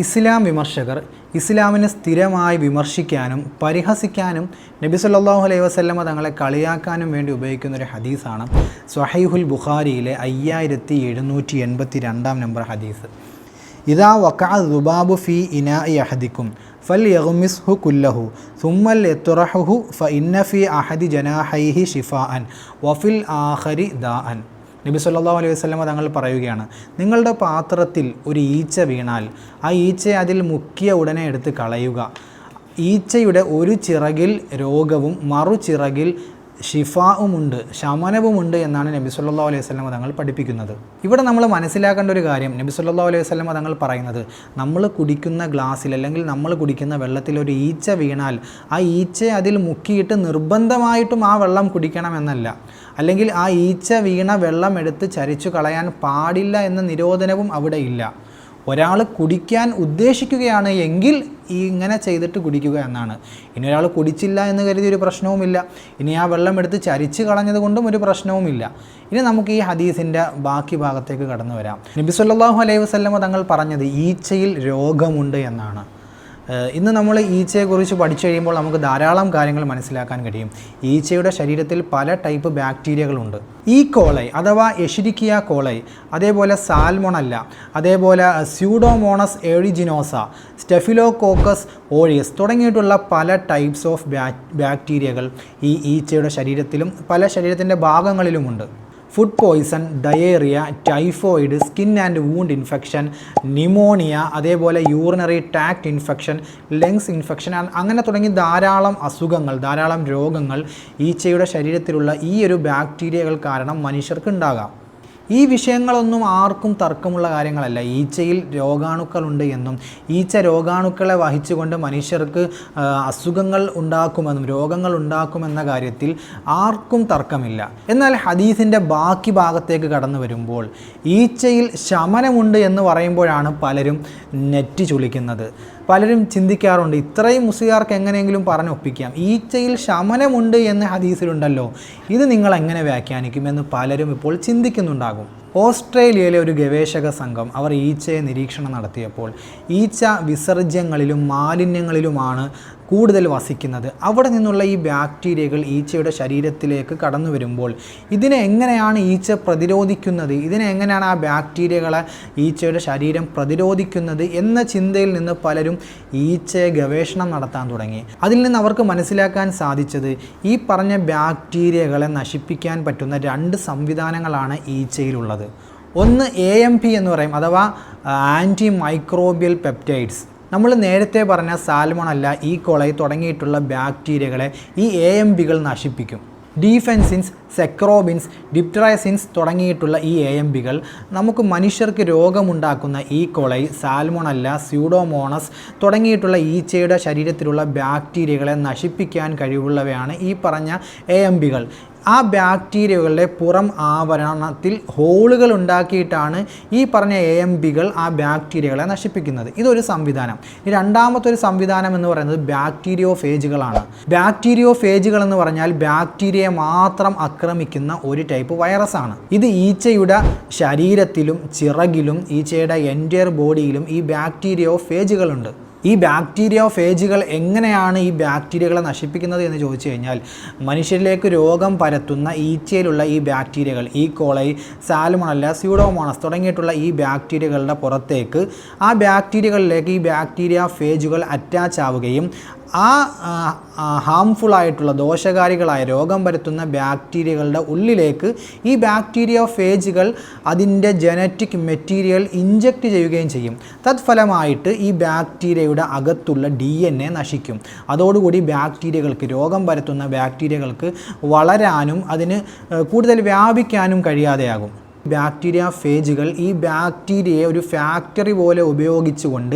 ഇസ്ലാം വിമർശകർ ഇസ്ലാമിനെ സ്ഥിരമായി വിമർശിക്കാനും പരിഹസിക്കാനും നബി സല്ലല്ലാഹു അലൈഹി വസല്ലമ തങ്ങളെ കളിയാക്കാനും വേണ്ടി ഉപയോഗിക്കുന്ന ഒരു ഹദീസാണ് സ്വഹീഹുൽ ബുഖാരിയിലെ 5782 നമ്പർ ഹദീസ്. ഇദാ വഖഅ ദുബാബു ഫീ ഇനാഇ അഹദിക്കും ഫൽയഗ്മിസ്ഹു കുല്ലഹു സുമ്മൽ യത്റഹുഹു ഫഇന്ന ഫീ അഹദി ജനാഹൈഹി ശിഫാഅൻ വഫിൽ ആഖരി ദാഅൻ. നബി സല്ലല്ലാഹു അലൈഹി വസല്ലമ തങ്ങൾ പറയുകയാണ്, നിങ്ങളുടെ പാത്രത്തിൽ ഒരു ഈച്ച വീണാൽ ആ ഈച്ചയെ അതിൽ മുക്കിയ ഉടനെ എടുത്ത് കളയുക. ഈച്ചയുടെ ഒരു ചിറകിൽ രോഗവും മറുചിറകിൽ ഷിഫാവുമുണ്ട്, ശമനവുമുണ്ട് എന്നാണ് നബി സല്ലല്ലാഹു അലൈഹി വസല്ലമ തങ്ങൾ പഠിപ്പിക്കുന്നത്. ഇവിടെ നമ്മൾ മനസ്സിലാക്കേണ്ട ഒരു കാര്യം, നബി സല്ലല്ലാഹു അലൈഹി വസല്ലമ തങ്ങൾ പറയുന്നത്, നമ്മൾ കുടിക്കുന്ന ഗ്ലാസ്സിൽ അല്ലെങ്കിൽ നമ്മൾ കുടിക്കുന്ന വെള്ളത്തിൽ ഒരു ഈച്ച വീണാൽ ആ ഈച്ചയെ അതിൽ മുക്കിയിട്ട് നിർബന്ധമായിട്ടും ആ വെള്ളം കുടിക്കണമെന്നല്ല, അല്ലെങ്കിൽ ആ ഈച്ച വീണ വെള്ളം എടുത്ത് ചരിച്ചു കളയാൻ പാടില്ല എന്ന നിരോധനവും അവിടെ ഇല്ല. ഒരാൾ കുടിക്കാൻ ഉദ്ദേശിക്കുകയാണ് എങ്കിൽ ഇങ്ങനെ ചെയ്തിട്ട് കുടിക്കുക എന്നാണ്. ഇനി ഒരാൾ കുടിച്ചില്ല എന്ന് കരുതി ഒരു പ്രശ്നവുമില്ല. ഇനി ആ വെള്ളം എടുത്ത് ചരിച്ച് കളഞ്ഞത് കൊണ്ടും ഒരു പ്രശ്നവുമില്ല. ഇനി നമുക്ക് ഈ ഹദീസിൻ്റെ ബാക്കി ഭാഗത്തേക്ക് കടന്നു വരാം. നബി സല്ലല്ലാഹു അലൈഹി വസല്ലമ തങ്ങൾ പറഞ്ഞത് ഈച്ചയിൽ രോഗമുണ്ട് എന്നാണ്. ഇന്ന് നമ്മൾ ഈച്ചയെക്കുറിച്ച് പഠിച്ചു കഴിയുമ്പോൾ നമുക്ക് ധാരാളം കാര്യങ്ങൾ മനസ്സിലാക്കാൻ കഴിയും. ഈച്ചയുടെ ശരീരത്തിൽ പല ടൈപ്പ് ബാക്ടീരിയകളുണ്ട്. ഈ കോളൈ അഥവാ എഷിരിക്കിയ കോളൈ, അതേപോലെ സാൽമോണല്ല, അതേപോലെ സ്യൂഡോമോണസ് ഏഴിജിനോസ, സ്റ്റെഫിലോകോക്കസ് ഓറിയസ് തുടങ്ങിയിട്ടുള്ള പല ടൈപ്സ് ഓഫ് ബാക്ടീരിയകൾ ഈ ഈച്ചയുടെ ശരീരത്തിലും പല ശരീരത്തിൻ്റെ ഭാഗങ്ങളിലുമുണ്ട്. Food poison, diarrhoea, typhoid, skin and wound infection, pneumonia, അതേപോലെ urinary tract infection, lungs infection, അങ്ങനെ തുടങ്ങി ധാരാളം അസുഖങ്ങൾ, ധാരാളം രോഗങ്ങൾ ഈച്ചയുടെ ശരീരത്തിലുള്ള ഈ ഒരു ബാക്ടീരിയകൾ കാരണം മനുഷ്യർക്ക് ഉണ്ടാകാം. ഈ വിഷയങ്ങളൊന്നും ആർക്കും തർക്കമുള്ള കാര്യങ്ങളല്ല. ഈച്ചയിൽ രോഗാണുക്കളുണ്ട് എന്നും ഈച്ച രോഗാണുക്കളെ വഹിച്ചുകൊണ്ട് മനുഷ്യർക്ക് അസുഖങ്ങൾ ഉണ്ടാക്കുമെന്നും രോഗങ്ങൾ ഉണ്ടാക്കുമെന്ന കാര്യത്തിൽ ആർക്കും തർക്കമില്ല. എന്നാൽ ഹദീസിൻ്റെ ബാക്കി ഭാഗത്തേക്ക് കടന്നു വരുമ്പോൾ ഈച്ചയിൽ ശമനമുണ്ട് എന്ന് പറയുമ്പോഴാണ് പലരും നെറ്റി ചുളിക്കുന്നത്. പലരും ചിന്തിക്കാറുണ്ട്, ഇത്രയും മുസ്ലിയാർക്ക് എങ്ങനെയെങ്കിലും പറഞ്ഞൊപ്പിക്കാം, ഈച്ചയിൽ ശമനമുണ്ട് എന്ന് ഹദീസിലുണ്ടല്ലോ, ഇത് നിങ്ങൾ എങ്ങനെ വ്യാഖ്യാനിക്കുമെന്ന് പലരും ഇപ്പോൾ ചിന്തിക്കുന്നുണ്ടാകും. ഓസ്ട്രേലിയയിലെ ഒരു ഗവേഷക സംഘം അവർ ഈച്ചയെ നിരീക്ഷണം നടത്തിയപ്പോൾ ഈച്ച വിസർജ്യങ്ങളിലും മാലിന്യങ്ങളിലുമാണ് കൂടുതൽ വസിക്കുന്നത്. അവിടെ നിന്നുള്ള ഈ ബാക്ടീരിയകൾ ഈച്ചയുടെ ശരീരത്തിലേക്ക് കടന്നു വരുമ്പോൾ ഇതിനെ എങ്ങനെയാണ് ഈച്ച പ്രതിരോധിക്കുന്നത്, ഇതിനെ എങ്ങനെയാണ് ആ ബാക്ടീരിയകളെ ഈച്ചയുടെ ശരീരം പ്രതിരോധിക്കുന്നത് എന്ന ചിന്തയിൽ നിന്ന് പലരും ഈച്ചയെ ഗവേഷണം നടത്താൻ തുടങ്ങി. അതിൽ നിന്ന് അവർക്ക് മനസ്സിലാക്കാൻ സാധിച്ചത് ഈ പറഞ്ഞ ബാക്ടീരിയകളെ നശിപ്പിക്കാൻ പറ്റുന്ന 2 സംവിധാനങ്ങളാണ് ഈച്ചയിലുള്ളത്. ഒന്ന് AMP എന്ന് പറയും, അഥവാ ആൻറ്റി മൈക്രോബിയൽ പെപ്റ്റൈഡ്സ്. നമ്മൾ നേരത്തെ പറഞ്ഞ സാൽമോണല്ല, ഈ കോളൈ തുടങ്ങിയിട്ടുള്ള ബാക്ടീരിയകളെ ഈ AMPകൾ നശിപ്പിക്കും. ഡീഫെൻസിൻസ്, സെക്രോബിൻസ്, ഡിപ്ട്രൈസിൻസ് തുടങ്ങിയിട്ടുള്ള ഈ AMPകൾ നമുക്ക് മനുഷ്യർക്ക് രോഗമുണ്ടാക്കുന്ന ഈ കോളൈ, സാൽമോണല്ല, സ്യൂഡോമോണസ് തുടങ്ങിയിട്ടുള്ള ഈച്ചയുടെ ശരീരത്തിലുള്ള ബാക്ടീരിയകളെ നശിപ്പിക്കാൻ കഴിവുള്ളവയാണ് ഈ പറഞ്ഞ AMPകൾ. ആ ബാക്ടീരിയകളുടെ പുറം ആവരണത്തിൽ ഹോളുകൾ ഉണ്ടാക്കിയിട്ടാണ് ഈ പറഞ്ഞ AMPകൾ ആ ബാക്ടീരിയകളെ നശിപ്പിക്കുന്നത്. ഇതൊരു സംവിധാനം. രണ്ടാമത്തെ ഒരു സംവിധാനം എന്ന് പറയുന്നത് ബാക്ടീരിയോഫേജുകളാണ്. ബാക്ടീരിയോഫേജുകൾ എന്ന് പറഞ്ഞാൽ ബാക്ടീരിയയെ മാത്രം ആക്രമിക്കുന്ന ഒരു ടൈപ്പ് വൈറസാണ്. ഇത് ഈച്ചയുടെ ശരീരത്തിലും ചിറകിലും ഈച്ചയുടെ എൻറ്റയർ ബോഡിയിലും ഈ ബാക്ടീരിയോഫേജുകളുണ്ട്. ഈ ബാക്ടീരിയോഫേജുകൾ എങ്ങനെയാണ് ഈ ബാക്ടീരിയകളെ നശിപ്പിക്കുന്നത് എന്ന് ചോദിച്ചു കഴിഞ്ഞാൽ, മനുഷ്യരിലേക്ക് രോഗം പരത്തുന്ന ഈച്ചയിലുള്ള ഈ ബാക്ടീരിയകൾ, ഈ കോളൈ, സാൽമോണല്ല, സ്യൂഡോമോണസ് തുടങ്ങിയിട്ടുള്ള ഈ ബാക്ടീരിയകളുടെ പുറത്തേക്ക് ആ ബാക്ടീരിയകളിലേക്ക് ഈ ബാക്ടീരിയോഫേജുകൾ അറ്റാച്ച് ആവുകയും ആ ഹാംഫുള്ളായിട്ടുള്ള ദോഷകാരികളായ രോഗം പരത്തുന്ന ബാക്ടീരിയകളുടെ ഉള്ളിലേക്ക് ഈ ബാക്ടീരിയോഫേജുകൾ അതിൻ്റെ ജനറ്റിക് മെറ്റീരിയൽ ഇഞ്ചക്റ്റ് ചെയ്യുകയും ചെയ്യും. തത്ഫലമായിട്ട് ഈ ബാക്ടീരിയയുടെ അകത്തുള്ള DNA നശിക്കും. അതോടുകൂടി ബാക്ടീരിയകൾക്ക്, രോഗം പരത്തുന്ന ബാക്ടീരിയകൾക്ക് വളരാനും അതിന് കൂടുതൽ വ്യാപിക്കാനും കഴിയാതെയാകും. ബാക്ടീരിയോഫേജുകൾ ഈ ബാക്ടീരിയയെ ഒരു ഫാക്ടറി പോലെ ഉപയോഗിച്ചുകൊണ്ട്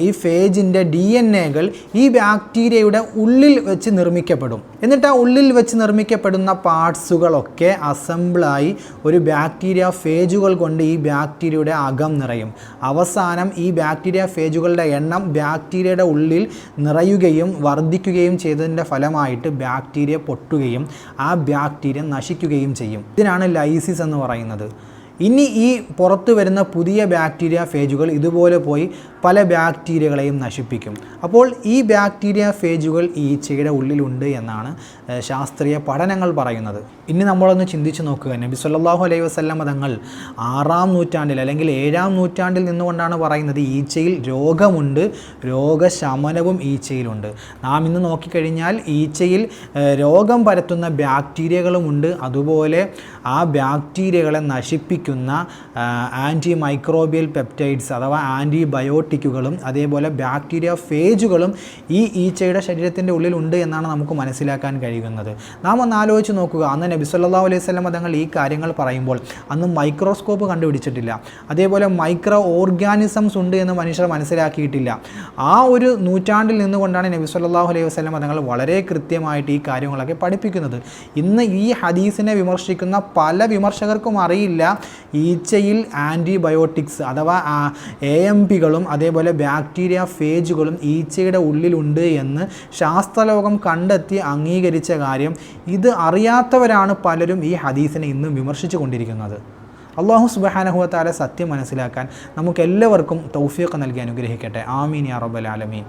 ഈ ഫേജിൻ്റെ DNAകൾ ഈ ബാക്ടീരിയയുടെ ഉള്ളിൽ വെച്ച് നിർമ്മിക്കപ്പെടും. എന്നിട്ട് ആ ഉള്ളിൽ വെച്ച് നിർമ്മിക്കപ്പെടുന്ന പാർട്സുകളൊക്കെ അസംബിളായി ഒരു ബാക്ടീരിയോഫേജുകൾ കൊണ്ട് ഈ ബാക്ടീരിയയുടെ അകം നിറയും. അവസാനം ഈ ബാക്ടീരിയോഫേജുകളുടെ എണ്ണം ബാക്ടീരിയയുടെ ഉള്ളിൽ നിറയുകയും വർദ്ധിക്കുകയും ചെയ്തതിൻ്റെ ഫലമായിട്ട് ബാക്ടീരിയ പൊട്ടുകയും ആ ബാക്ടീരിയ നശിക്കുകയും ചെയ്യും. ഇതിനാണ് ലൈസിസ് എന്ന് പറയുന്നത്. ഇനി ഈ പുറത്തു വരുന്ന പുതിയ ബാക്ടീരിയ ഫേജുകൾ ഇതുപോലെ പോയി പല ബാക്ടീരിയകളെയും നശിപ്പിക്കും. അപ്പോൾ ഈ ബാക്ടീരിയ ഫേജുകൾ ഈച്ചയുടെ ഉള്ളിലുണ്ട് എന്നാണ് ശാസ്ത്രീയ പഠനങ്ങൾ പറയുന്നത്. ഇനി നമ്മളൊന്ന് ചിന്തിച്ച് നോക്കുക, നബി സല്ലല്ലാഹു അലൈഹി വസല്ലം തങ്ങൾ 6-ാം നൂറ്റാണ്ടിൽ അല്ലെങ്കിൽ 7-ാം നൂറ്റാണ്ടിൽ നിന്നുകൊണ്ടാണ് പറയുന്നത് ഈച്ചയിൽ രോഗമുണ്ട്, രോഗശമനവും ഈച്ചയിലുണ്ട്. നാം ഇന്ന് നോക്കിക്കഴിഞ്ഞാൽ ഈച്ചയിൽ രോഗം പരത്തുന്ന ബാക്ടീരിയകളുമുണ്ട്, അതുപോലെ ആ ബാക്ടീരിയകളെ നശിപ്പിക്കുന്ന ആൻറ്റി മൈക്രോബിയൽ പെപ്റ്റൈഡ്സ് അഥവാ ആൻറ്റിബയോട്ടിക്കുകളും അതേപോലെ ബാക്ടീരിയ ഫേജുകളും ഈ ഈച്ചയുടെ ശരീരത്തിൻ്റെ ഉള്ളിലുണ്ട് എന്നാണ് നമുക്ക് മനസ്സിലാക്കാൻ കഴിയുന്നത്. നാം ഒന്ന് ആലോചിച്ച് നോക്കുക, അന്ന് നബി സല്ലല്ലാഹു അലൈഹി വസല്ലം തങ്ങൾ ഈ കാര്യങ്ങൾ പറയുമ്പോൾ അന്ന് മൈക്രോസ്കോപ്പ് കണ്ടുപിടിച്ചിട്ടില്ല, അതേപോലെ മൈക്രോ ഓർഗാനിസംസ് ഉണ്ട് എന്ന് മനുഷ്യർ മനസ്സിലാക്കിയിട്ടില്ല. ആ ഒരു നൂറ്റാണ്ടിൽ നിന്നുകൊണ്ടാണ് നബി സല്ലല്ലാഹു അലൈഹി വസല്ലം തങ്ങൾ വളരെ കൃത്യമായിട്ട് ഈ കാര്യങ്ങളൊക്കെ പഠിപ്പിക്കുന്നത്. ഇന്ന് ഈ ഹദീസിനെ വിമർശിക്കുന്ന പല വിമർശകർക്കും അറിയില്ല ഈച്ചയിൽ ആൻറ്റിബയോട്ടിക്സ് അഥവാ AMPകളും അതേപോലെ ബാക്ടീരിയ ഫേജുകളും ഈച്ചയുടെ ഉള്ളിലുണ്ട് എന്ന് ശാസ്ത്രലോകം കണ്ടെത്തി അംഗീകരിച്ച കാര്യം. ഇത് അറിയാത്തവരാണ് പലരും ഈ ഹദീസിനെ ഇന്ന് വിമർശിച്ചു കൊണ്ടിരിക്കുന്നത്. അല്ലാഹു സുബ്ഹാനഹു വ തആല സത്യം മനസ്സിലാക്കാൻ നമുക്കെല്ലാവർക്കും തൗഫീഖ് നൽകി അനുഗ്രഹിക്കട്ടെ. ആമീൻ യാ റബ്ബൽ ആലമീൻ.